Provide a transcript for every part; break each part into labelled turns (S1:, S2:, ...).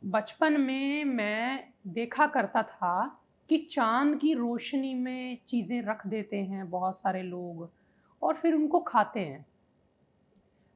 S1: बचपन में मैं देखा करता था कि चाँद की रोशनी में चीज़ें रख देते हैं बहुत सारे लोग और फिर उनको खाते हैं।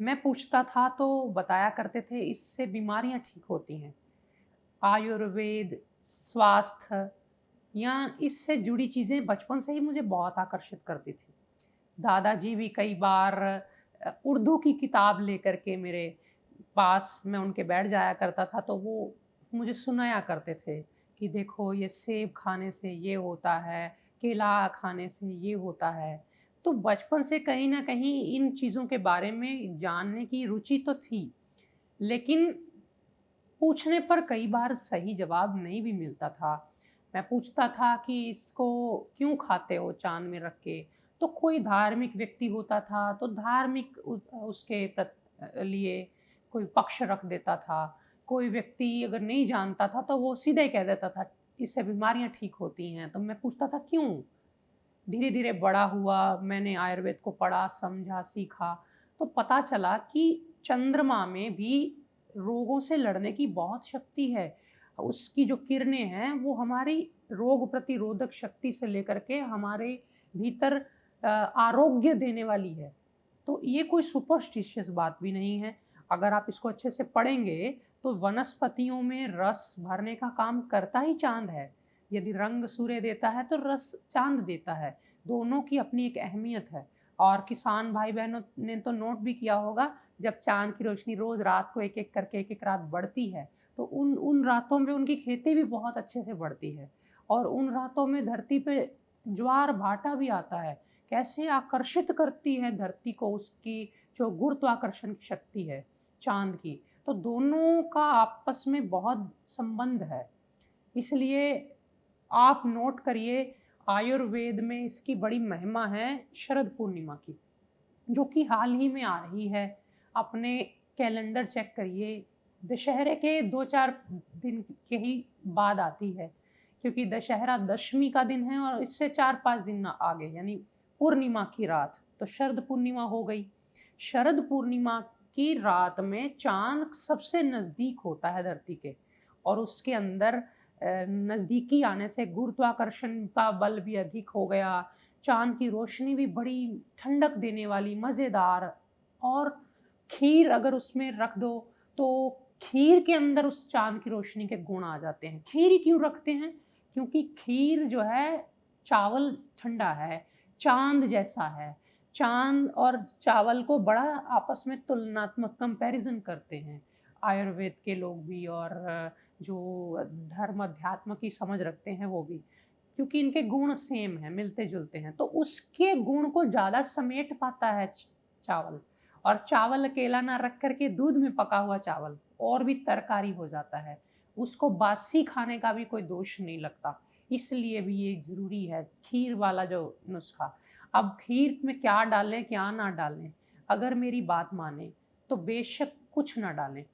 S1: मैं पूछता था तो बताया करते थे इससे बीमारियाँ ठीक होती हैं। आयुर्वेद, स्वास्थ्य या इससे जुड़ी चीज़ें बचपन से ही मुझे बहुत आकर्षित करती थी। दादाजी भी कई बार उर्दू की किताब लेकर के मेरे पास मैं उनके बैठ जाया करता था, तो वो मुझे सुनाया करते थे कि देखो ये सेब खाने से ये होता है, केला खाने से ये होता है। तो बचपन से कहीं न कहीं इन चीज़ों के बारे में जानने की रुचि तो थी, लेकिन पूछने पर कई बार सही जवाब नहीं भी मिलता था। मैं पूछता था कि इसको क्यों खाते हो चाँद में रख के? तो कोई धार्मिक व्यक्ति होता था तो धार्मिक उसके लिए कोई पक्ष रख देता था। कोई व्यक्ति अगर नहीं जानता था तो वो सीधे कह देता था, इससे बीमारियाँ ठीक होती हैं। तो मैं पूछता था क्यों? धीरे-धीरे बड़ा हुआ, मैंने आयुर्वेद को पढ़ा, समझा, सीखा, तो पता चला कि चंद्रमा में भी रोगों से लड़ने की बहुत शक्ति है। उसकी जो किरणें हैं, वो हमारी रोग प्रतिरोधक शक्ति से लेकर के हमारे भीतर आरोग्य देने वाली है। तो ये कोई सुपरस्टिशियस बात भी नहीं है। अगर आप इसको अच्छे से पढ़ेंगे, तो वनस्पतियों में रस भरने का काम करता ही चाँद है। यदि रंग सूर्य देता है, तो रस चाँद देता है। दोनों की अपनी एक अहमियत है और किसान भाई-बहनों ने तो नोट भी किया होगा, जब चाँद की रोशनी रोज़ रात को एक-एक करके एक-एक रात बढ़ती है, तो उन उन रातों में उनकी खेती भी बहुत अच्छे से बढ़ती है और उन रातों में धरती पे ज्वार-भाटा भी आता है। कैसे आकर्षित करती है धरती को उसकी जो गुरुत्वाकर्षण की शक्ति है चाँद की, तो दोनों का आपस में बहुत संबंध है। इसलिए आप नोट करिए, आयुर्वेद में इसकी बड़ी महिमा है शरद पूर्णिमा की, जो कि हाल ही में आ रही है। अपने कैलेंडर चेक करिए, दशहरे के 2-4 दिन के ही बाद आती है, क्योंकि दशहरा दशमी का दिन है और इससे 4-5 दिन आगे यानी पूर्णिमा की रात, तो शरद पूर्णिमा हो गई। शरद पूर्णिमा की रात में चाँद सबसे नज़दीक होता है धरती के और उसके अंदर नज़दीकी आने से गुरुत्वाकर्षण का बल भी अधिक हो गया, चाँद की रोशनी भी बड़ी ठंडक देने वाली, मज़ेदार और खीर अगर उसमें रख दो, तो खीर के अंदर उस चाँद की रोशनी के गुण आ जाते हैं। खीर ही क्यों रखते हैं? क्योंकि खीर जो है, चावल ठंडा है, चाँद जैसा है। चाँद और चावल को बड़ा आपस में तुलनात्मक कंपैरिज़न करते हैं, आयुर्वेद के लोग भी और जो धर्म अध्यात्म की समझ रखते हैं वो भी। क्योंकि इनके गुण सेम हैं, मिलते-जुलते हैं, तो उसके गुण को ज़्यादा समेट पाता है चावल और चावल अकेला ना रख कर के दूध में पका हुआ चावल और भी तरकारी हो जाता है। उसको बासी खाने का भी कोई दोष नहीं लगता, इसलिए भी ये ज़रूरी है, खीर वाला जो नुस्खा। अब खीर में क्या डालें, क्या ना डालें? अगर मेरी बात मानें, तो बेशक कुछ ना डालें।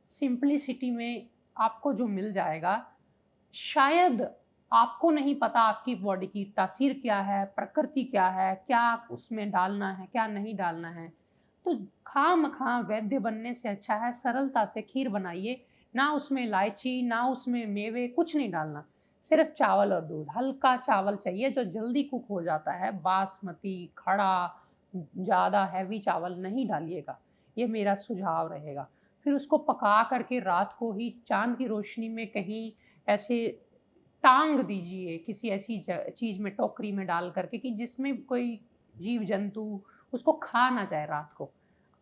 S1: सिंप्लिसिटी में आपको जो मिल जाएगा, शायद आपको नहीं पता आपकी बॉडी की तासीर क्या है, प्रकृति क्या है, क्या उसमें डालना है, क्या नहीं डालना है। तो खामख़ा वैद्य बनने से अच्छा है सरलता से खीर बनाइए, ना उसमें इलायची, ना उसमें मेवे, कुछ नहीं डालना। सिर्फ़ चावल और दूध, हल्का चावल चाहिए जो जल्दी कुक हो जाता है, बासमती, खड़ा, ज़्यादा हेवी चावल नहीं डालिएगा, ये मेरा सुझाव रहेगा। फिर उसको पका कर के रात को ही चाँद की रोशनी में कहीं ऐसे टांग दीजिए किसी ऐसी चीज़ में टोकरी में डाल करके कि जिसमें कोई जीव-जंतु उसको खा ना जाए रात को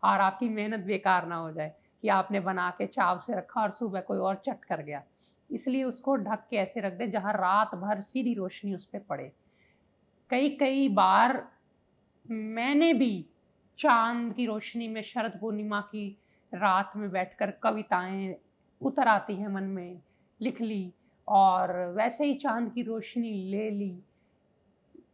S1: और आपकी मेहनत बेकार ना हो जाए कि आपने बना के चाव से रखा और सुबह कोई और चट कर गया। इसलिए उसको ढक के ऐसे रख दें जहाँ रात भर सीधी रोशनी उस पे पड़े। कई-कई बार मैंने भी चाँद की रोशनी में शरद पूर्णिमा की रात में बैठकर कविताएँ उतर आती हैं मन में, लिख ली और वैसे ही चाँद की रोशनी ले ली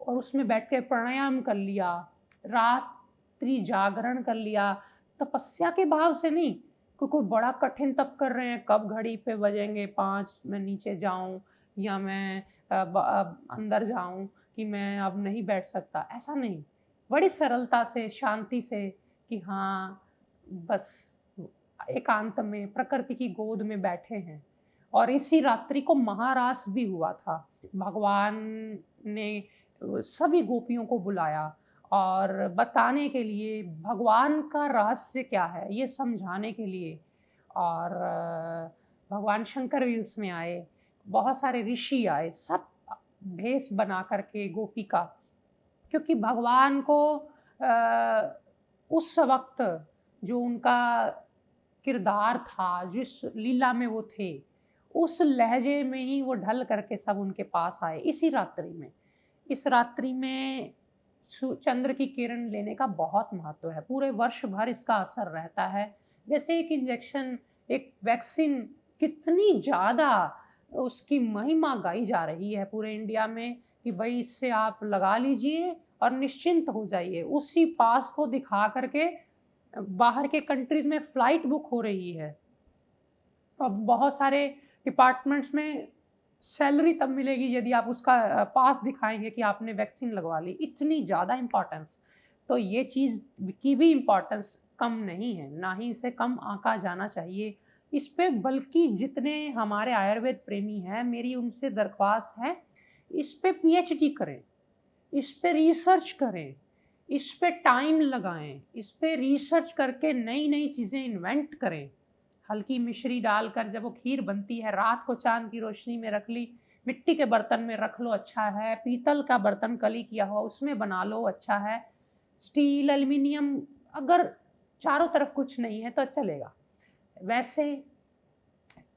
S1: और उसमें बैठ के प्राणायाम कर लिया, रात्रि जागरण कर लिया, तपस्या के भाव से नहीं कि कोई बड़ा कठिन तप कर रहे हैं, कब घड़ी पे बजेंगे 5 मैं नीचे जाऊँ या मैं अंदर जाऊँ कि मैं अब नहीं बैठ सकता, ऐसा नहीं। बड़ी सरलता से, शांति से कि हाँ, बस एकांत में प्रकृति की गोद में बैठे हैं। और इसी रात्रि को महारास भी हुआ था। भगवान ने सभी गोपियों को बुलाया और बताने के लिए भगवान का रहस्य क्या है, ये समझाने के लिए। और भगवान शंकर भी उसमें आए, बहुत सारे ऋषि आए, सब भेष बना करके गोपी का, क्योंकि भगवान को उस वक़्त जो उनका किरदार था, जिस लीला में वो थे, उस लहजे में ही वो ढल करके सब उनके पास आए इसी रात्रि में। इस रात्रि में चंद्र की किरण लेने का बहुत महत्व है, पूरे वर्ष भर इसका असर रहता है। जैसे एक इंजेक्शन, एक वैक्सीन, कितनी ज़्यादा उसकी महिमा गाई जा रही है पूरे इंडिया में कि भाई इससे आप लगा लीजिए और निश्चिंत हो जाइए। उसी पास को दिखा करके बाहर के कंट्रीज़ में फ़्लाइट बुक हो रही है। अब बहुत सारे डिपार्टमेंट्स में सैलरी तब मिलेगी यदि आप उसका पास दिखाएँगे कि आपने वैक्सीन लगवा ली, इतनी ज़्यादा इम्पोर्टेंस। तो ये चीज़ की भी इम्पोर्टेंस कम नहीं है, ना ही इसे कम आँका जाना चाहिए। इस पे बल्कि जितने हमारे आयुर्वेद प्रेमी हैं, मेरी उनसे दरख्वास्त है, इस पे पीएचडी करें, इस पे रिसर्च करें, इस पे टाइम लगाएँ, इस पे रिसर्च करके नई-नई चीज़ें इन्वेंट करें। हल्की मिश्री डालकर जब वो खीर बनती है, रात को चाँद की रोशनी में रख ली, मिट्टी के बर्तन में रख लो अच्छा है, पीतल का बर्तन कली किया हुआ उसमें बना लो अच्छा है, स्टील, एल्युमिनियम, अगर चारों तरफ कुछ नहीं है तो चलेगा। वैसे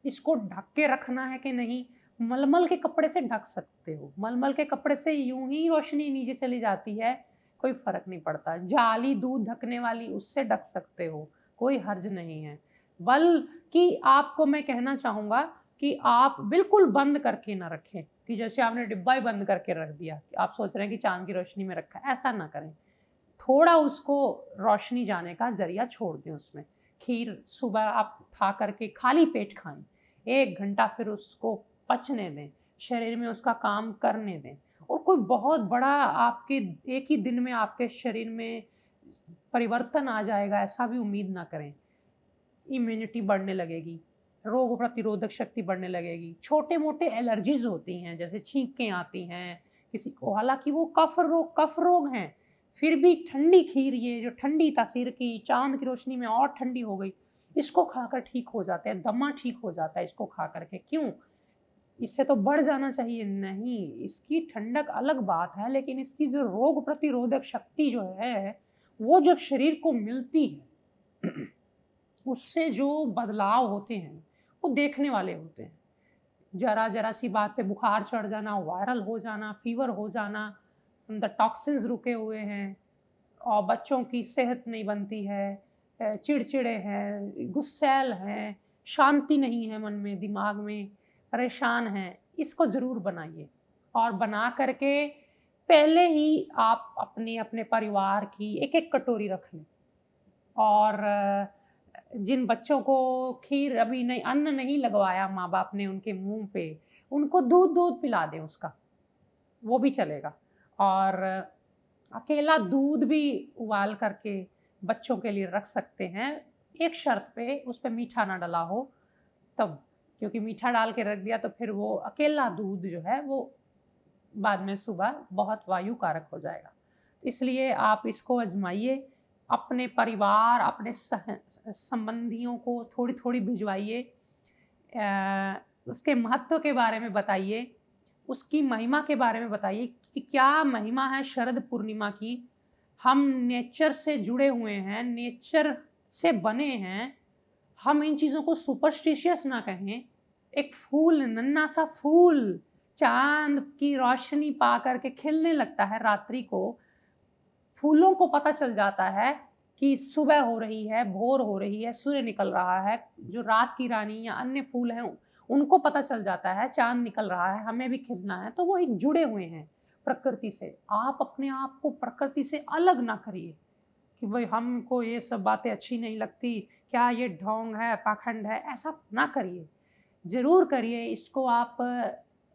S1: इसको ढक के रखना है कि नहीं, मलमल के कपड़े से ढक सकते हो। मलमल के कपड़े से यूँ ही रोशनी नीचे चली जाती है, कोई फ़र्क नहीं पड़ता। जाली दूध ढकने वाली उससे ढक सकते हो, कोई हर्ज नहीं है। बल्कि आपको मैं कहना चाहूँगा कि आप बिल्कुल बंद करके ना रखें, कि जैसे आपने डिब्बा ही बंद करके रख दिया, कि आप सोच रहे हैं कि चाँद की रोशनी में रखा है, ऐसा ना करें। थोड़ा उसको रोशनी जाने का ज़रिया छोड़ दें उसमें। खीर सुबह आप उठा करके खाली पेट खाएँ, 1 घंटा फिर उसको पचने दें, शरीर में उसका काम करने दें। और कोई बहुत बड़ा आपके एक ही दिन में आपके शरीर में परिवर्तन आ जाएगा, ऐसा भी उम्मीद ना करें। इम्यूनिटी बढ़ने लगेगी, रोग प्रतिरोधक शक्ति बढ़ने लगेगी, छोटे-मोटे एलर्जीज़ होती हैं, जैसे छींकें आती हैं किसी को, हालाँकि वो कफ रोग हैं, फिर भी ठंडी खीर, ये जो ठंडी तासीर की चाँद की रोशनी में और ठंडी हो गई, इसको खाकर ठीक हो जाते हैं, दमा ठीक हो जाता है इसको खा कर के। क्यों? इससे तो बढ़ जाना चाहिए, नहीं, इसकी ठंडक अलग बात है, लेकिन इसकी जो रोग प्रतिरोधक शक्ति जो है, वो जब शरीर को मिलती है उससे जो बदलाव होते हैं, वो देखने वाले होते हैं। ज़रा-ज़रा सी बात पे बुखार चढ़ जाना, वायरल हो जाना, फ़ीवर हो जाना, अंदर टॉक्सिन्स रुके हुए हैं और बच्चों की सेहत नहीं बनती है, चिड़चिड़े हैं, गुस्सैल हैं, शांति नहीं है मन में, दिमाग में, परेशान हैं, इसको ज़रूर बनाइए। और बना कर के पहले ही आप अपने परिवार की एक-एक कटोरी रख लें। और जिन बच्चों को खीर अभी नहीं, अन्न नहीं लगवाया माँ-बाप ने उनके मुँह पे, उनको दूध-दूध पिला दें उसका, वो भी चलेगा। और अकेला दूध भी उबाल करके बच्चों के लिए रख सकते हैं, एक शर्त पे, उस पे मीठा ना डला हो तब। क्योंकि मीठा डाल के रख दिया तो फिर वो अकेला दूध जो है वो बाद में सुबह बहुत वायु कारक हो जाएगा। इसलिए आप इसको आज़माइए, अपने परिवार, अपने संबंधियों को थोड़ी-थोड़ी भिजवाइए। उसके महत्व के बारे में बताइए, उसकी महिमा के बारे में बताइए कि क्या महिमा है शरद पूर्णिमा की। हम नेचर से जुड़े हुए हैं, नेचर से बने हैं, हम इन चीज़ों को सुपरस्टिशियस ना कहें। एक फूल, नन्हा सा फूल, चाँद की रोशनी पा कर के खिलने लगता है रात्रि को, फूलों को पता चल जाता है कि सुबह हो रही है, भोर हो रही है, सूर्य निकल रहा है। जो रात की रानी या अन्य फूल हैं, उनको पता चल जाता है चाँद निकल रहा है, हमें भी खिलना है, तो वो एक जुड़े हुए हैं प्रकृति से। आप अपने आप को प्रकृति से अलग ना करिए कि भई हमको ये सब बातें अच्छी नहीं लगती, क्या ये ढोंग है, पाखंड है, ऐसा ना करिए। ज़रूर करिए, इसको आप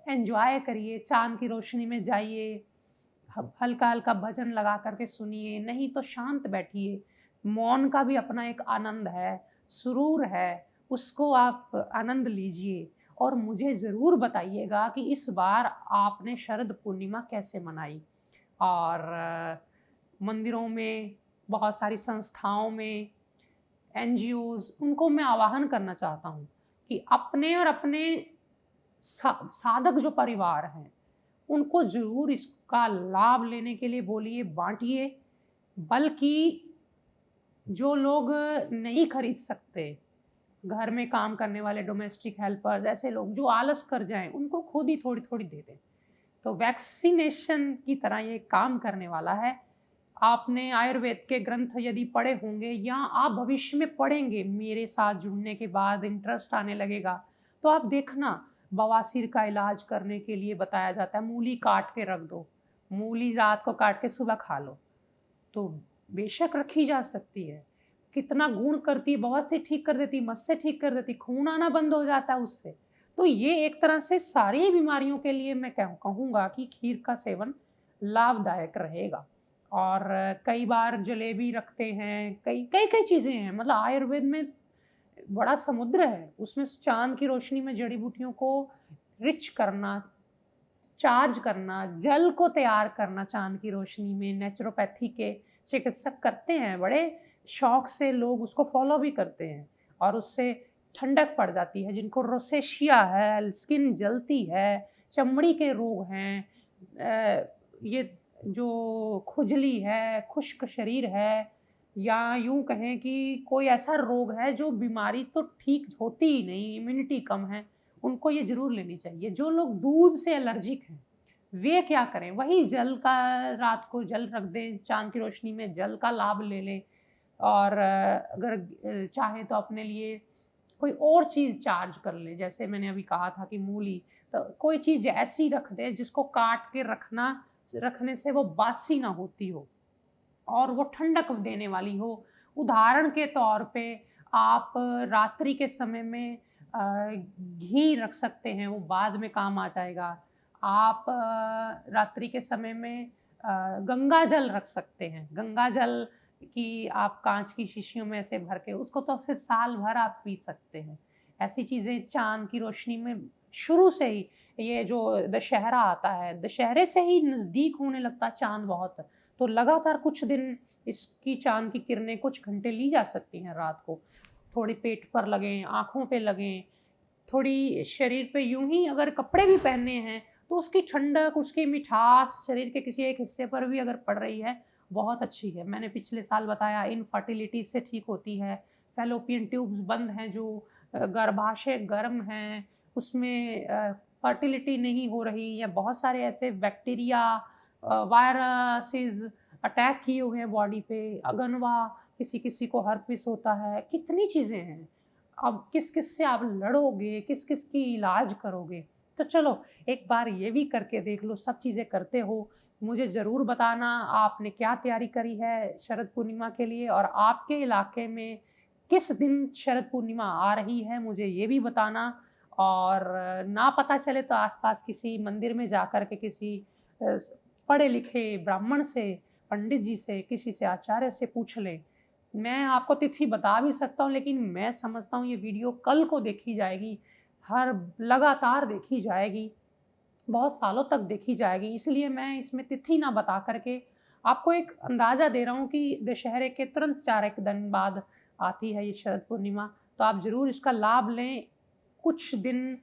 S1: एन्जॉय करिए, चाँद की रोशनी में जाइए, हल्का-हल्का भजन लगा कर के सुनिए, नहीं तो शांत बैठिए। मौन का भी अपना एक आनंद है, सुरूर है, उसको आप आनंद लीजिए। और मुझे ज़रूर बताइएगा कि इस बार आपने शरद पूर्णिमा कैसे मनाई। और मंदिरों में, बहुत सारी संस्थाओं में, एनजीओज़, उनको मैं आह्वान करना चाहता हूँ कि अपने और अपने साधक जो परिवार हैं, उनको ज़रूर इसका लाभ लेने के लिए बोलिए, बाँटिए। बल्कि जो लोग नहीं खरीद सकते, घर में काम करने वाले डोमेस्टिक हेल्पर्स, ऐसे लोग जो आलस कर जाएँ, उनको खुद ही थोड़ी-थोड़ी दे दें। तो वैक्सीनेशन की तरह ये काम करने वाला है। आपने आयुर्वेद के ग्रंथ यदि पढ़े होंगे या आप भविष्य में पढ़ेंगे, मेरे साथ जुड़ने के बाद इंटरेस्ट आने लगेगा, तो आप देखना, बवासीर का इलाज करने के लिए बताया जाता है, मूली काट के रख दो, मूली रात को काट के सुबह खा लो। तो बेशक रखी जा सकती है। कितना गुण करती है, बवासीर ठीक कर देती है, मस्से ठीक कर देती है, खून आना बंद हो जाता है उससे। तो ये एक तरह से सारी बीमारियों के लिए मैं कहूँगा कि खीर का सेवन लाभदायक रहेगा। और कई बार जलेबी रखते हैं, कई चीज़ें हैं, मतलब आयुर्वेद में बड़ा समुद्र है। उसमें चाँद की रोशनी में जड़ी-बूटियों को रिच करना, चार्ज करना, जल को तैयार करना चाँद की रोशनी में, नेचुरोपैथी के चिकित्सक करते हैं, बड़े शौक से लोग उसको फ़ॉलो भी करते हैं और उससे ठंडक पड़ जाती है। जिनको रोसेशिया है, स्किन जलती है, चमड़ी के रोग हैं, ये जो खुजली है, खुश्क शरीर है, या यूँ कहें कि कोई ऐसा रोग है जो बीमारी तो ठीक होती ही नहीं, इम्यूनिटी कम है, उनको ये ज़रूर लेनी चाहिए। जो लोग दूध से एलर्जिक हैं, वे क्या करें? वही जल का, रात को जल रख दें, चाँद की रोशनी में जल का लाभ ले लें। और अगर चाहें तो अपने लिए कोई और चीज़ चार्ज कर लें। जैसे मैंने अभी कहा था कि मूली, तो कोई चीज़ ऐसी रख दें जिसको काट के रखने से वो बासी ना होती हो और वो ठंडक देने वाली हो। उदाहरण के तौर पे आप रात्रि के समय में घी रख सकते हैं, वो बाद में काम आ जाएगा। आप रात्रि के समय में गंगा जल रख सकते हैं। गंगा जल की आप काँच की शीशियों में ऐसे भर के उसको तो फिर साल भर आप पी सकते हैं। ऐसी चीज़ें चाँद की रोशनी में शुरू से ही, ये जो दशहरा आता है, दशहरे से ही नज़दीक होने लगता है चाँद बहुत। तो लगातार कुछ दिन इसकी चाँद की किरणें कुछ घंटे ली जा सकती हैं रात को। थोड़ी पेट पर लगें, आँखों पे लगें, थोड़ी शरीर पे यूँ ही अगर कपड़े भी पहनने हैं, तो उसकी ठंडक, उसकी मिठास शरीर के किसी एक हिस्से पर भी अगर पड़ रही है, बहुत अच्छी है। मैंने पिछले साल बताया, इनफर्टिलिटी इससे ठीक होती है। फैलोपियन ट्यूब्स बंद हैं जो, गर्भाशय गर्म हैं, उसमें फर्टिलिटी नहीं हो रही, या बहुत सारे ऐसे बैक्टीरिया, वायरसेस अटैक किए हुए हैं बॉडी पे, अगनवा, किसी-किसी को हर्पिस होता है, कितनी चीज़ें हैं। अब किस-किस से आप लड़ोगे, किस-किस की इलाज करोगे? तो चलो एक बार ये भी करके देख लो, सब चीज़ें करते हो, मुझे ज़रूर बताना आपने क्या तैयारी करी है शरद पूर्णिमा के लिए, और आपके इलाके में किस दिन शरद पूर्णिमा आ रही है, मुझे ये भी बताना। और ना पता चले तो आस-पास किसी मंदिर में जाकर के किसी अ, पढ़े-लिखे ब्राह्मण से, पंडित जी से, किसी से, आचार्य से पूछ लें। मैं आपको तिथि बता भी सकता हूँ, लेकिन मैं समझता हूँ ये वीडियो कल को देखी जाएगी, हर लगातार देखी जाएगी, बहुत सालों तक देखी जाएगी। इसलिए मैं इसमें तिथि ना बता कर के आपको एक अंदाज़ा दे रहा हूँ कि दशहरे के तुरंत 4 एक दिन बाद आती है ये शरद पूर्णिमा। तो आप ज़रूर इसका लाभ लें। कुछ दिन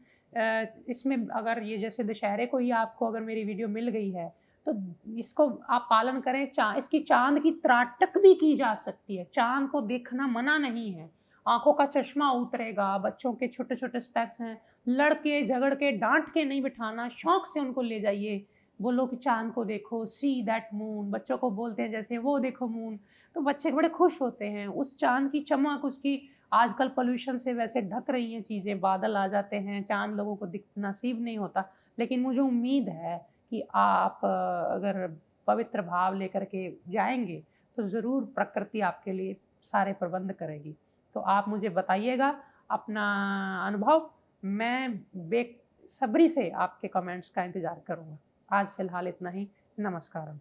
S1: इसमें अगर ये जैसे दशहरे को ही आपको अगर मेरी वीडियो मिल गई है, तो इसको आप पालन करें। इसकी चाँद की त्राटक भी की जा सकती है, चाँद को देखना मना नहीं है। आँखों का चश्मा उतरेगा, बच्चों के छोटे-छोटे स्पेक्स हैं, लड़ के, झगड़ के, डाँट के नहीं बिठाना, शौक से उनको ले जाइए। बोलो कि चाँद को देखो, सी दैट मून, बच्चों को बोलते हैं जैसे वो देखो मून, तो बच्चे बड़े खुश होते हैं। उस चाँद की चमक, उसकी, आजकल पॉल्यूशन से वैसे ढक रही हैं चीज़ें, बादल आ जाते हैं, चाँद लोगों को दिख नसीब नहीं होता। लेकिन मुझे उम्मीद है कि आप अगर पवित्र भाव लेकर के जाएँगे, तो ज़रूर प्रकृति आपके लिए सारे प्रबंध करेगी। तो आप मुझे बताइएगा अपना अनुभव, मैं बेसब्री से आपके कमेंट्स का इंतज़ार करूँगा। आज फ़िलहाल इतना ही, नमस्कारम।